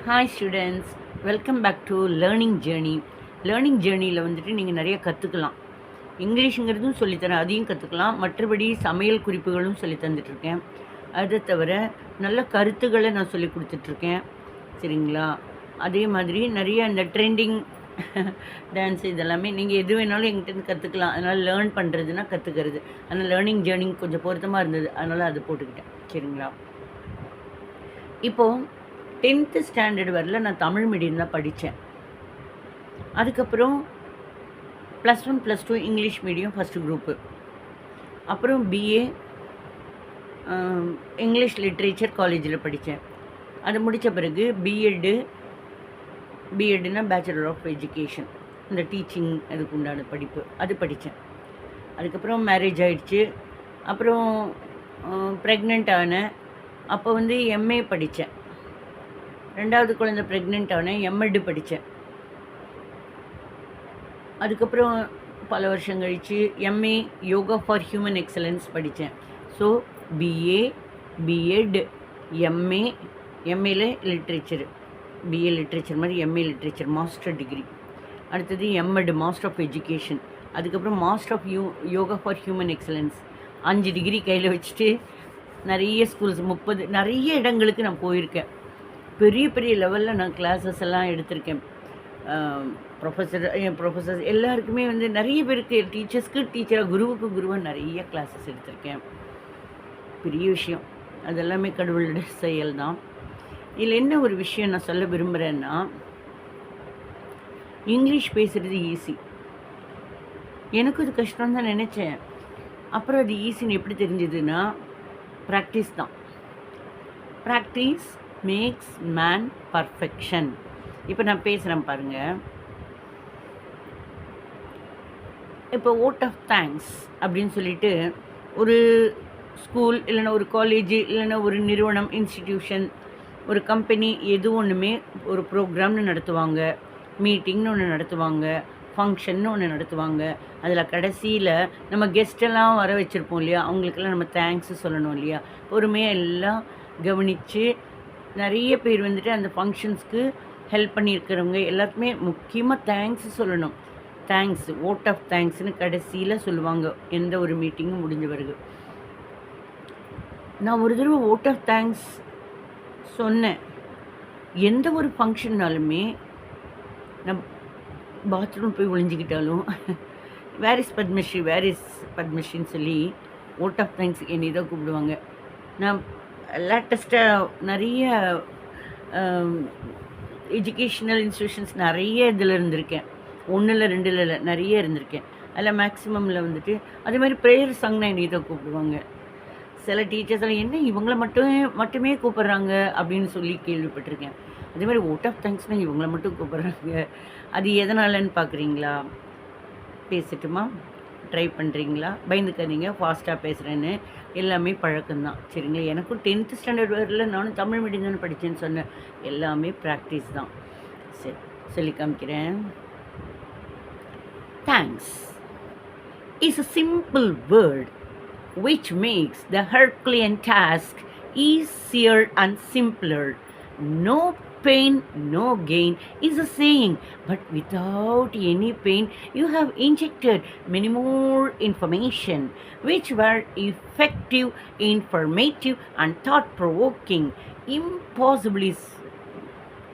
Hi students, welcome back to learning journey. Learning ஜேர்னியில் வந்துட்டு நீங்கள் நிறைய கற்றுக்கலாம். இங்கிலீஷுங்கிறதும் சொல்லித்தரேன், அதையும் கற்றுக்கலாம். மற்றபடி சமையல் குறிப்புகளும் சொல்லி தந்துட்டுருக்கேன். அதை தவிர நல்ல கருத்துக்களை நான் சொல்லி கொடுத்துட்ருக்கேன். சரிங்களா? அதே மாதிரி நிறைய இந்த ட்ரெண்டிங் டான்ஸ் இதெல்லாமே நீங்கள் எது வேணாலும் எங்கிட்டேருந்து கற்றுக்கலாம். அதனால் லேர்ன் பண்ணுறதுனா கற்றுக்கிறது. அதனால் லேர்னிங் ஜேர்னி கொஞ்சம் பொருத்தமாக இருந்தது, அதனால் அதை போட்டுக்கிட்டேன். சரிங்களா? இப்போது 10th ஸ்டாண்டர்ட் வரல நான் தமிழ் மீடியம் தான் படித்தேன். அதுக்கப்புறம் +1 +2 இங்கிலீஷ் மீடியம் ஃபஸ்ட்டு குரூப்பு. அப்புறம் பிஏ இங்கிலீஷ் லிட்ரேச்சர் காலேஜில் படித்தேன். அது முடித்த பிறகு பிஎட்னா பேச்சுலர் ஆஃப் எஜுகேஷன், இந்த டீச்சிங் அதுக்கு உண்டான படிப்பு அது படித்தேன். அதுக்கப்புறம் மேரேஜ் ஆகிடுச்சு. அப்புறம் ப்ரெக்னென்ட் ஆனேன். அப்போ வந்து எம்ஏ படித்தேன். 2வது குழந்தை ப்ரெக்னென்ட் ஆனேன், எம்எட் படித்தேன். அதுக்கப்புறம் பல வருஷம் கழித்து MA yoga for human excellence படித்தேன். ஸோ பிஏ, பிஎட், எம்ஏல லிட்ரேச்சர், பிஏ லிட்ரேச்சர் மாதிரி எம்ஏ லிட்ரேச்சர் மாஸ்டர் டிகிரி. அடுத்தது எம்எட் மாஸ்டர் ஆஃப் எஜுகேஷன். அதுக்கப்புறம் master of yoga for human excellence. 5 degree கையில் வச்சுட்டு நிறைய ஸ்கூல்ஸ் 30 நிறைய இடங்களுக்கு நான் போயிருக்கேன். பெரிய பெரிய லெவலில் நான் கிளாஸஸ் எல்லாம் எடுத்திருக்கேன். ப்ரொஃபஸர்ஸ் எல்லாருக்குமே வந்து நிறைய பேருக்கு டீச்சர்ஸ்க்கு டீச்சராக, குருவுக்கு குருவாக நிறைய கிளாஸஸ் எடுத்திருக்கேன். பெரிய விஷயம். அதெல்லாமே கடவுளோட செயல் தான். இதில் என்ன ஒரு விஷயம் நான் சொல்ல விரும்புகிறேன்னா, இங்கிலீஷ் பேசுகிறது ஈஸி. எனக்கும் இது கஷ்டம் தான் நினச்சேன். அப்புறம் அது ஈஸின்னு எப்படி தெரிஞ்சதுன்னா, ப்ராக்டிஸ் தான். Practice makes man perfection. இப்போ நான் பேசுகிறேன் பாருங்கள். இப்போ ஓட் ஆஃப் தேங்க்ஸ் அப்படின்னு சொல்லிட்டு ஒரு ஸ்கூல் இல்லைன்னா ஒரு காலேஜ் இல்லைன்னா ஒரு நிறுவனம், இன்ஸ்டிடியூஷன், ஒரு கம்பெனி எது ஒன்றுமே ஒரு ப்ரோக்ராம்னு நடத்துவாங்க, மீட்டிங்னு ஒன்று நடத்துவாங்க, ஃபங்க்ஷன்னு ஒன்று நடத்துவாங்க. அதில் கடைசியில் நம்ம கெஸ்ட்டெல்லாம் வர வச்சுருப்போம் இல்லையா, அவங்களுக்கெல்லாம் நம்ம தேங்க்ஸு சொல்லணும் இல்லையா. பொறுமையாக எல்லாம் கவனித்து நிறைய பேர் வந்துட்டு அந்த ஃபங்க்ஷன்ஸ்க்கு ஹெல்ப் பண்ணியிருக்கிறவங்க எல்லாருக்குமே முக்கியமாக தேங்க்ஸ் சொல்லணும். தேங்க்ஸ், ஓட் ஆஃப் தேங்க்ஸ்னு கடைசியில் சொல்லுவாங்க எந்த ஒரு மீட்டிங்கும் முடிஞ்ச பிறகு. நான் ஒரு தடவை ஓட் ஆஃப் தேங்க்ஸ் சொன்னேன். எந்த ஒரு ஃபங்க்ஷன்னாலுமே நான் பாத்ரூம் போய் ஒழிஞ்சிக்கிட்டாலும் வேர் இஸ் பத்மஸ்ரீன்னு சொல்லி ஓட் ஆஃப் தேங்க்ஸ் என்னை தான் கூப்பிடுவாங்க. நான் லேட்டஸ்ட்டாக நிறைய எஜுகேஷ்னல் இன்ஸ்டியூஷன்ஸ் நிறைய இதில் இருந்திருக்கேன். 1 இல்லை 2 இல்லை நிறைய இருந்திருக்கேன். அதில் மேக்ஸிமமில் வந்துட்டு அதே மாதிரி ப்ரேயர் சாங்னா என்னை தான் கூப்பிடுவாங்க. சில டீச்சர்ஸ் என்ன இவங்கள மட்டுமே கூப்பிட்றாங்க அப்படின்னு சொல்லி கேள்விப்பட்டிருக்கேன். அதே மாதிரி ஓட் ஆஃப் தேங்க்ஸ்னால் இவங்கள மட்டும் கூப்பிட்றாங்க. அது எதனாலன்னு பார்க்குறீங்களா? பேசட்டுமா? ட்ரை பண்ணுறீங்களா? பயந்துக்காதீங்க, ஃபாஸ்ட்டாக பேசுகிறேன்னு. எல்லாமே பழக்கம்தான். சரிங்களா? எனக்கும் 10th ஸ்டாண்டர்ட் வரல நானும் தமிழ் மீடியம் தானே படித்தேன்னு சொன்னேன். எல்லாமே ப்ராக்டிஸ் தான். சரி, சொல்லி காமிக்கிறேன். Thanks is a simple word which makes the Herculean task easier and simpler. No pain, no gain is a saying, but without any pain, you have injected many more information, which were effective, informative, and thought-provoking. Impossible is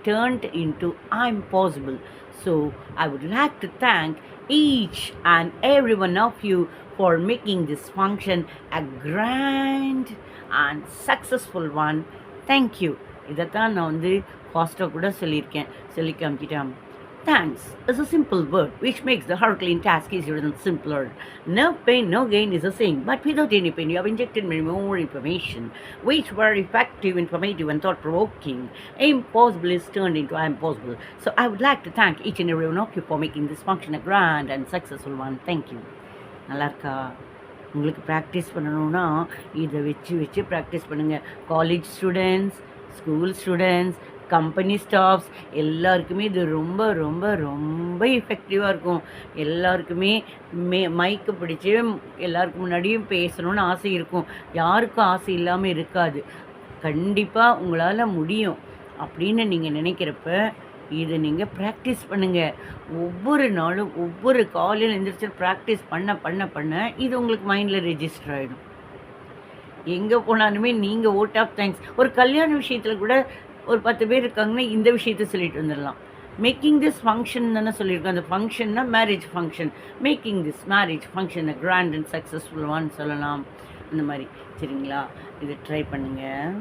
turned into I'm possible. So I would like to thank each and every one of you for making this function a grand and successful one. Thank you. இதைத்தான் நான் வந்து ஃபாஸ்ட்டாக கூட சொல்லியிருக்கேன். சொல்லி காமிக்கிட்டேன். Thanks is a simple word which makes the Herculean task easier and simpler. No pain, no gain is a saying, but without any pain, you have injected many more information, which were effective, informative, and thought-provoking. Impossible is turned into I am possible. So I would like to thank each and every one of you for making this function a grand and successful one. Thank you. நல்லா இருக்கா? உங்களுக்கு practice பண்ணணுன்னா இதை வச்சு practice பண்ணுங்கள். College students, school students, company staffs எல்லாருக்குமே இது ரொம்ப ரொம்ப ரொம்ப எஃபெக்டிவாக இருக்கும். எல்லாருக்குமே மைக்கு பிடிச்சி எல்லாருக்கும் முன்னாடியும் பேசணும்னு ஆசை இருக்கும். யாருக்கும் ஆசை இல்லாமல் இருக்காது. கண்டிப்பாக உங்களால் முடியும். அப்படின்னு நீங்கள் நினைக்கிறப்ப இதை நீங்கள் ப்ராக்டிஸ் பண்ணுங்கள். ஒவ்வொரு நாளும் ஒவ்வொரு காலையில் எழுந்திரிச்சு ப்ராக்டிஸ் பண்ண பண்ண பண்ண இது உங்களுக்கு மைண்டில் ரெஜிஸ்டர் ஆகிடும். எங்கே போனாலுமே நீங்கள் வோட் ஆஃப் தேங்க்ஸ், ஒரு கல்யாண விஷயத்தில் கூட ஒரு 10 பேர் இருக்காங்கன்னா இந்த விஷயத்த சொல்லிட்டு வந்துடலாம். மேக்கிங் திஸ் ஃபங்க்ஷன் தானே சொல்லியிருக்கோம். அந்த ஃபங்க்ஷன்னா marriage function. Making this marriage function grand and successful one சொல்லலாம். இந்த மாதிரி சரிங்களா? இதை ட்ரை பண்ணுங்கள்.